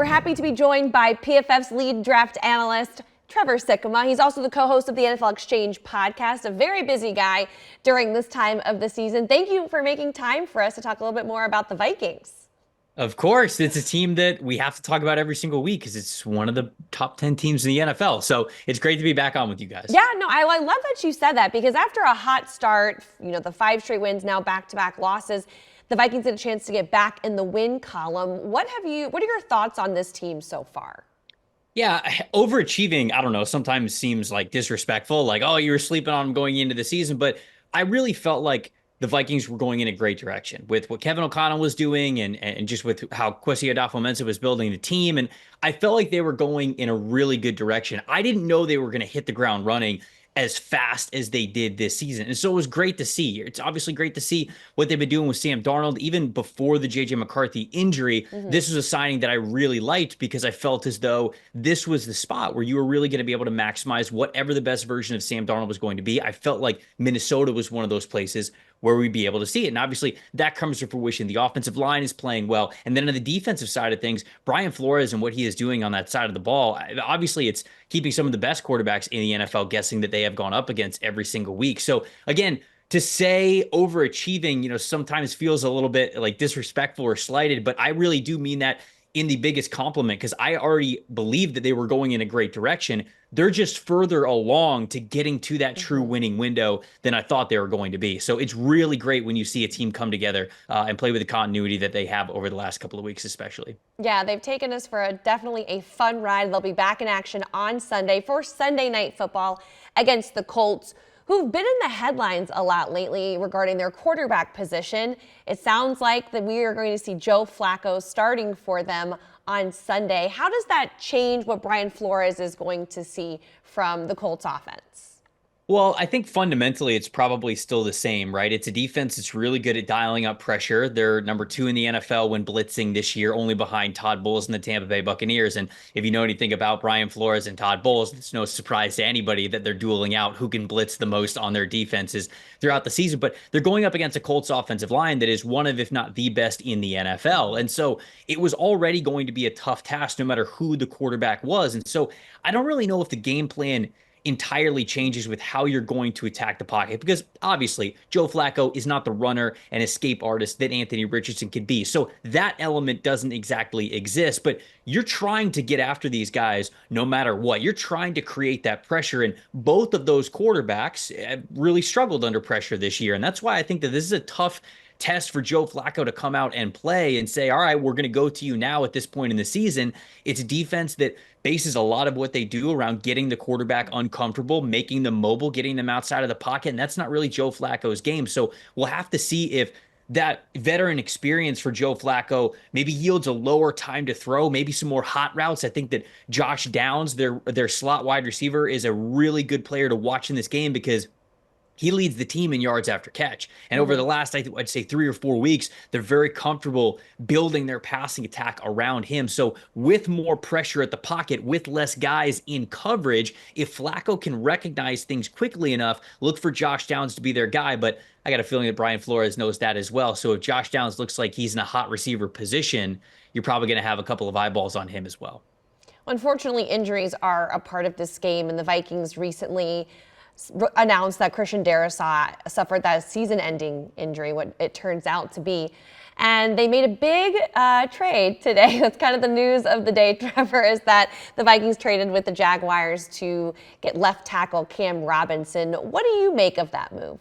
We're happy to be joined by PFF's lead draft analyst, Trevor Sikkema. He's also the co-host of the NFL Exchange podcast, a very busy guy during this time of the season. Thank you for making time for us to talk a little bit more about the Vikings. Of course, it's a team that we have to talk about every single week because it's one of the top 10 teams in the NFL. So it's great to be back on with you guys. Yeah, no, I love that you said that because after a hot start, the 5 straight wins, now back-to-back losses, the Vikings had a chance to get back in the win column. What are your thoughts on this team so far? Yeah, overachieving, I don't know, sometimes seems like disrespectful, like, oh, you were sleeping on them going into the season. But I really felt like the Vikings were going in a great direction with what Kevin O'Connell was doing and just with how Kwesi Adofo-Mensah was building the team. And I felt like they were going in a really good direction. I didn't know they were going to hit the ground running as fast as they did this season. And so it was great to see. It's obviously great to see what they've been doing with Sam Darnold. Even before the J.J. McCarthy injury, this was a signing that I really liked because I felt as though this was the spot where you were really going to be able to maximize whatever the best version of Sam Darnold was going to be. I felt like Minnesota was one of those places where we'd be able to see it. And obviously that comes to fruition. The offensive line is playing well. And then on the defensive side of things, Brian Flores and what he is doing on that side of the ball, obviously it's keeping some of the best quarterbacks in the NFL guessing that they have gone up against every single week. So again, to say overachieving, sometimes feels a little bit like disrespectful or slighted, but I really do mean that in the biggest compliment because I already believed that they were going in a great direction. They're just further along to getting to that true winning window than I thought they were going to be. So it's really great when you see a team come together and play with the continuity that they have over the last couple of weeks, especially. Yeah, they've taken us for definitely a fun ride. They'll be back in action on Sunday for Sunday Night Football against the Colts, who've been in the headlines a lot lately regarding their quarterback position. It sounds like that we are going to see Joe Flacco starting for them on Sunday. How does that change what Brian Flores is going to see from the Colts offense? Well, I think fundamentally it's probably still the same, right? It's a defense that's really good at dialing up pressure. They're number 2 in the NFL when blitzing this year, only behind Todd Bowles and the Tampa Bay Buccaneers. And if you know anything about Brian Flores and Todd Bowles, it's no surprise to anybody that they're dueling out who can blitz the most on their defenses throughout the season. But they're going up against a Colts offensive line that is one of, if not the best in the NFL. And so it was already going to be a tough task no matter who the quarterback was. And so I don't really know if the game plan entirely changes with how you're going to attack the pocket because obviously Joe Flacco is not the runner and escape artist that Anthony Richardson could be. So that element doesn't exactly exist, but you're trying to get after these guys no matter what. You're trying to create that pressure, and both of those quarterbacks have really struggled under pressure this year. And that's why I think that this is a tough test for Joe Flacco to come out and play and say, all right, we're going to go to you now at this point in the season. It's a defense that bases a lot of what they do around getting the quarterback uncomfortable, making them mobile, getting them outside of the pocket. And that's not really Joe Flacco's game. So we'll have to see if that veteran experience for Joe Flacco maybe yields a lower time to throw, maybe some more hot routes. I think that Josh Downs, their slot wide receiver, is a really good player to watch in this game because he leads the team in yards after catch. And over the last, I'd say 3 or 4 weeks, they're very comfortable building their passing attack around him. So with more pressure at the pocket, with less guys in coverage, if Flacco can recognize things quickly enough, look for Josh Downs to be their guy. But I got a feeling that Brian Flores knows that as well. So if Josh Downs looks like he's in a hot receiver position, you're probably going to have a couple of eyeballs on him as well. Unfortunately, injuries are a part of this game, and the Vikings recently announced that Christian Darrisaw suffered that season-ending injury, what it turns out to be. And they made a big trade today. That's kind of the news of the day, Trevor, is that the Vikings traded with the Jaguars to get left tackle Cam Robinson. What do you make of that move?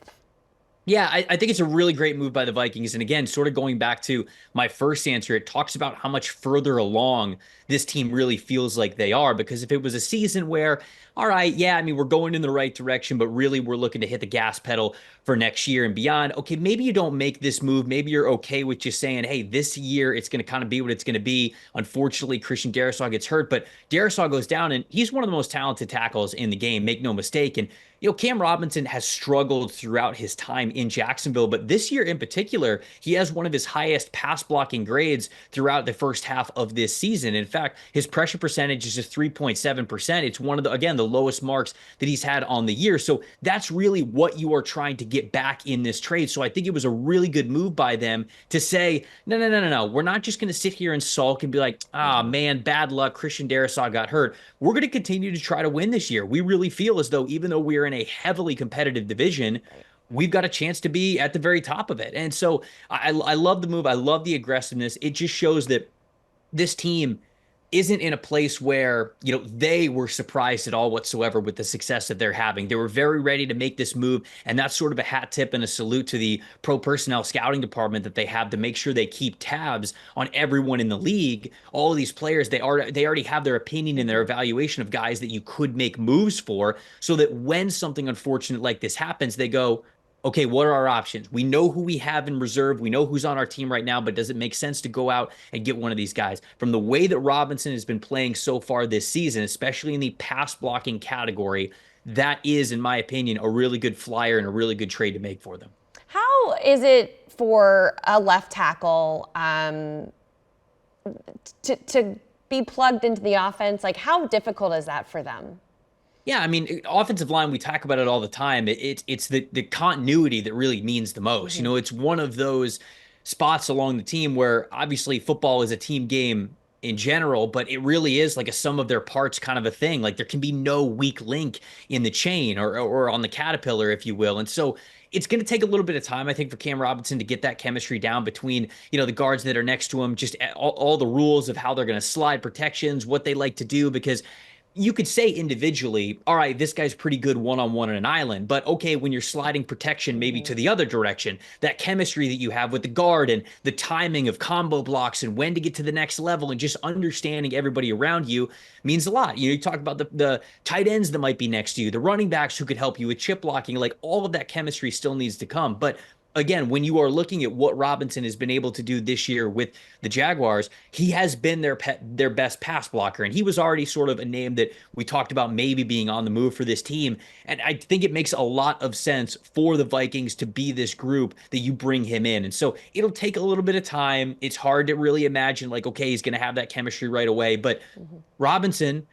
Yeah, I think it's a really great move by the Vikings. And again, sort of going back to my first answer, it talks about how much further along this team really feels like they are. Because if it was a season where, all right, yeah, I mean, we're going in the right direction, but really we're looking to hit the gas pedal for next year and beyond. Okay, maybe you don't make this move. Maybe you're okay with just saying, hey, this year it's going to kind of be what it's going to be. Unfortunately, Christian Darrisaw gets hurt, but Darrisaw goes down, and he's one of the most talented tackles in the game, make no mistake. And Cam Robinson has struggled throughout his time time in Jacksonville, but this year in particular, he has one of his highest pass blocking grades throughout the first half of this season. In fact, his pressure percentage is just 3.7%. It's one of the, again, the lowest marks that he's had on the year. So that's really what you are trying to get back in this trade. So I think it was a really good move by them to say, no, no, no, no, no. We're not just going to sit here and sulk and be like, ah, man, bad luck. Christian Darrisaw got hurt. We're going to continue to try to win this year. We really feel as though even though we're in a heavily competitive division, we've got a chance to be at the very top of it. And so I love the move. I love the aggressiveness. It just shows that this team isn't in a place where, they were surprised at all whatsoever with the success that they're having. They were very ready to make this move. And that's sort of a hat tip and a salute to the pro personnel scouting department that they have to make sure they keep tabs on everyone in the league. All of these players, they already have their opinion and their evaluation of guys that you could make moves for, so that when something unfortunate like this happens, they go, okay, what are our options? We know who we have in reserve. We know who's on our team right now, but does it make sense to go out and get one of these guys? From the way that Robinson has been playing so far this season, especially in the pass blocking category, that is, in my opinion, a really good flyer and a really good trade to make for them. How is it for a left tackle to be plugged into the offense? Like, how difficult is that for them? Yeah, I mean, offensive line, we talk about it all the time. It's the continuity that really means the most. It's one of those spots along the team where obviously football is a team game in general, but it really is like a sum of their parts kind of a thing. Like there can be no weak link in the chain or on the caterpillar, if you will. And so it's going to take a little bit of time, I think, for Cam Robinson to get that chemistry down between, the guards that are next to him, just all the rules of how they're going to slide protections, what they like to do, because you could say individually, all right, this guy's pretty good one-on-one on an island, but okay, when you're sliding protection maybe to the other direction, that chemistry that you have with the guard and the timing of combo blocks and when to get to the next level and just understanding everybody around you means a lot. You talk about the tight ends that might be next to you, the running backs who could help you with chip blocking, like all of that chemistry still needs to come. But again, when you are looking at what Robinson has been able to do this year with the Jaguars, he has been their best pass blocker. And he was already sort of a name that we talked about maybe being on the move for this team. And I think it makes a lot of sense for the Vikings to be this group that you bring him in. And so it'll take a little bit of time. It's hard to really imagine like, okay, he's going to have that chemistry right away. But Robinson,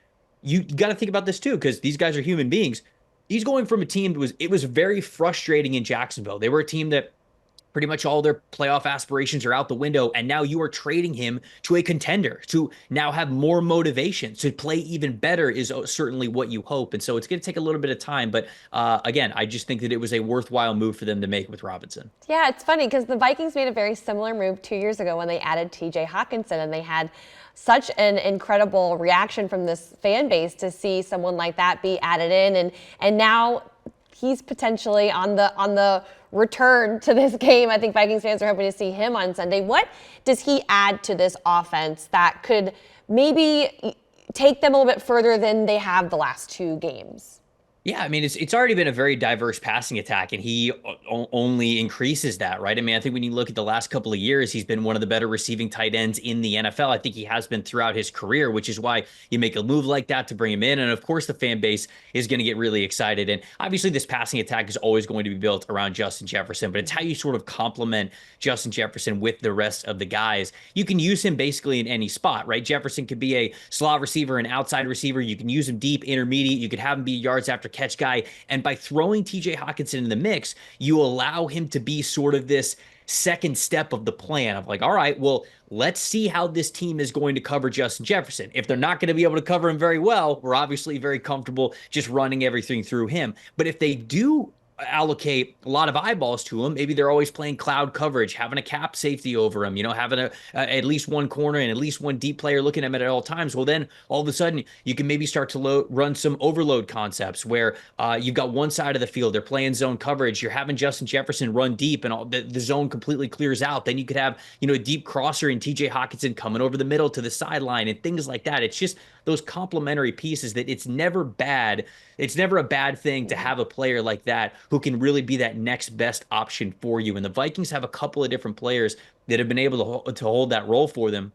you got to think about this too, because these guys are human beings. He's going from a team that was very frustrating in Jacksonville. They were a team that pretty much all their playoff aspirations are out the window, and now you are trading him to a contender to now have more motivation to play even better is certainly what you hope. And so it's going to take a little bit of time, but again, I just think that it was a worthwhile move for them to make with Robinson. Yeah, it's funny because the Vikings made a very similar move 2 years ago when they added TJ Hockenson, and they had such an incredible reaction from this fan base to see someone like that be added in, and now he's potentially on the return to this game. I think Vikings fans are hoping to see him on Sunday. What does he add to this offense that could maybe take them a little bit further than they have the last two games? Yeah, I mean, it's already been a very diverse passing attack, and he only increases that, right? I mean, I think when you look at the last couple of years, he's been one of the better receiving tight ends in the NFL. I think he has been throughout his career, which is why you make a move like that to bring him in. And of course, the fan base is going to get really excited. And obviously, this passing attack is always going to be built around Justin Jefferson, but it's how you sort of complement Justin Jefferson with the rest of the guys. You can use him basically in any spot, right? Jefferson could be a slot receiver, an outside receiver. You can use him deep, intermediate. You could have him be yards after catch guy. And by throwing TJ Hockenson in the mix, you allow him to be sort of this second step of the plan of like, all right, well, let's see how this team is going to cover Justin Jefferson. If they're not going to be able to cover him very well, we're obviously very comfortable just running everything through him. But if they do allocate a lot of eyeballs to him, maybe they're always playing cloud coverage, having a cap safety over him, having at least one corner and at least one deep player looking at him at all times. Well, then all of a sudden you can maybe start to run some overload concepts where you've got one side of the field, they're playing zone coverage, you're having Justin Jefferson run deep and the zone completely clears out. Then you could have, a deep crosser and TJ Hockenson coming over the middle to the sideline and things like that. It's just those complementary pieces that it's never bad. It's never a bad thing to have a player like that who can really be that next best option for you. And the Vikings have a couple of different players that have been able to hold that role for them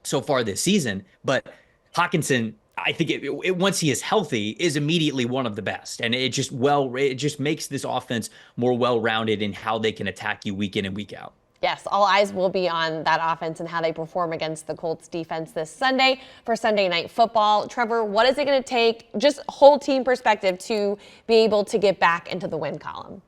so far this season. But Hockenson, I think once he is healthy, is immediately one of the best, and it just makes this offense more well-rounded in how they can attack you week in and week out. Yes, all eyes will be on that offense and how they perform against the Colts defense this Sunday for Sunday Night Football. Trevor, what is it going to take, just whole team perspective, to be able to get back into the win column?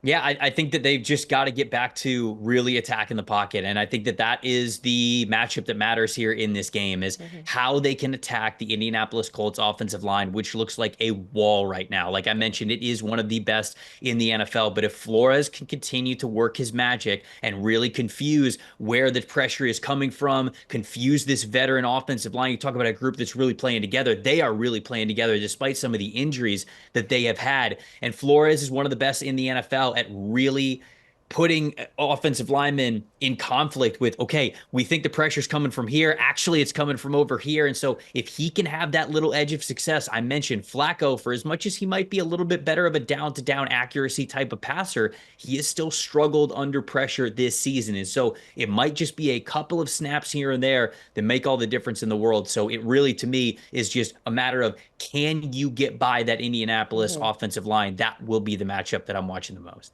Yeah, I think that they've just got to get back to really attacking the pocket. And I think that that is the matchup that matters here in this game is how they can attack the Indianapolis Colts offensive line, which looks like a wall right now. Like I mentioned, it is one of the best in the NFL. But if Flores can continue to work his magic and really confuse where the pressure is coming from, confuse this veteran offensive line, you talk about a group that's really playing together. They are really playing together despite some of the injuries that they have had. And Flores is one of the best in the NFL at really putting offensive linemen in conflict with, okay, we think the pressure's coming from here. Actually, it's coming from over here. And so if he can have that little edge of success, I mentioned Flacco, for as much as he might be a little bit better of a down-to-down accuracy type of passer, he has still struggled under pressure this season. And so it might just be a couple of snaps here and there that make all the difference in the world. So it really, to me, is just a matter of, can you get by that Indianapolis offensive line? That will be the matchup that I'm watching the most.